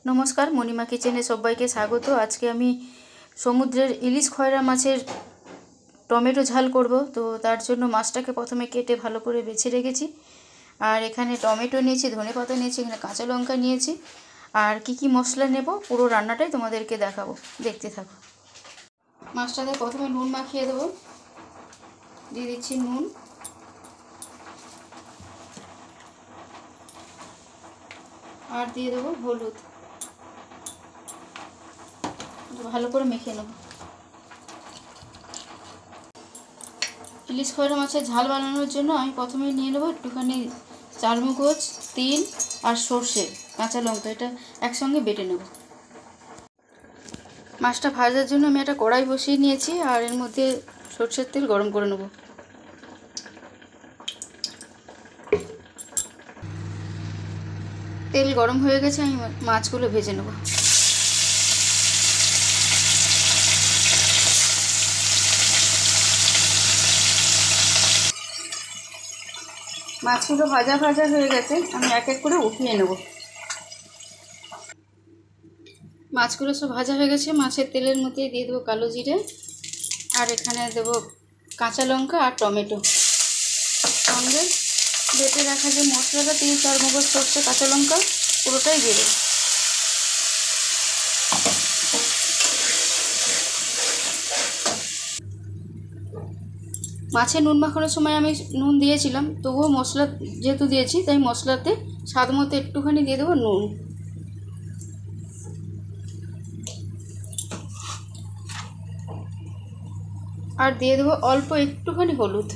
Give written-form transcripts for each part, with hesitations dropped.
नमस्कार मणिमा किचेने सबाइके स्वागत। आज के आमी समुद्रेर इलिश खयरा माछेर टमेटो झाल करब। तो तार जोन्नो माछटाके प्रथमे केटे भालो करे बेছে रेखेছি। আর এখানে টমেটো নিয়েছি, ধনেপাতা নিয়েছি, এখানে কাঁচা লঙ্কা নিয়েছি। আর কি কি মশলা নেব পুরো রান্নাটাই তোমাদেরকে দেখাবো, দেখতে থাকো। মাছটাতে প্রথমে নুন মাখিয়ে দেবো, দিয়ে দিচ্ছি নুন, আর দিয়ে দেবো হলুদ, ভালো করে মেখে নেব। ইলিশ খয়রা মাছের ঝাল বানানোর জন্য আমি প্রথমে নিয়ে নেব একটুখানি চালমগজ, তিল আর সর্ষে, কাঁচা লঙ্কা, এটা একসঙ্গে বেটে নেব। মাছটা ভাজার জন্য আমি একটা কড়াই বসিয়ে নিয়েছি আর এর মধ্যে সর্ষের তেল গরম করে নেব। তেল গরম হয়ে গেছে, আমি মাছগুলো ভেজে নেব। মাছগুলো ভাজা ভাজা হয়ে গেছে, আমি এক এক করে উঠিয়ে নেব। মাছগুলো সব ভাজা হয়ে গেছে, মাছের তেলের মধ্যে দিয়ে দেবো কালো জিরে, আর এখানে দেবো কাঁচা লঙ্কা আর টমেটো, সঙ্গে বেটে রাখা যে মশলাটা, তিল, চালমগজ, সর্ষে, কাঁচা লঙ্কা পুরোটাই দিয়ে দেবো। মাছে নুন মাখানোর সময় আমি নুন দিয়েছিলাম, তবুও মশলা যেহেতু দিয়েছি তাই মশলাতে স্বাদ মতো একটুখানি দিয়ে দেবো নুন। আর দিয়ে দেবো অল্প একটুখানি হলুদ।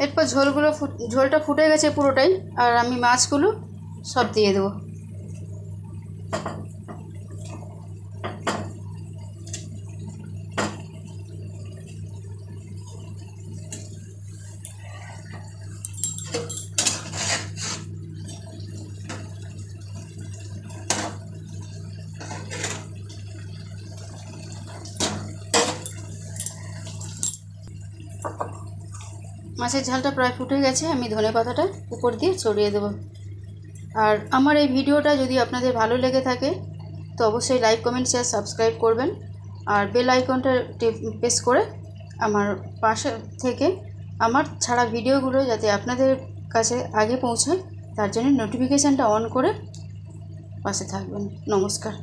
এরপর ঝোলটা ফুটে গেছে পুরোটাই, আর আমি মাছগুলো সব দিয়ে দেবো। মাছের ঝালটা প্রায় ফুটে গেছে, আমি ধনেপাতাটা উপর দিয়ে ছড়িয়ে দেব। আর আমার এই ভিডিওটা যদি আপনাদের ভালো লেগে থাকে তো অবশ্যই লাইক, কমেন্ট, শেয়ার, সাবস্ক্রাইব করবেন। আর বেল আইকনটা প্রেস করে আমার পাশে থেকে আমার ছাড়া ভিডিওগুলো যাতে আপনাদের কাছে আগে পৌঁছায় তার জন্য নোটিফিকেশানটা অন করে পাশে থাকবেন। নমস্কার।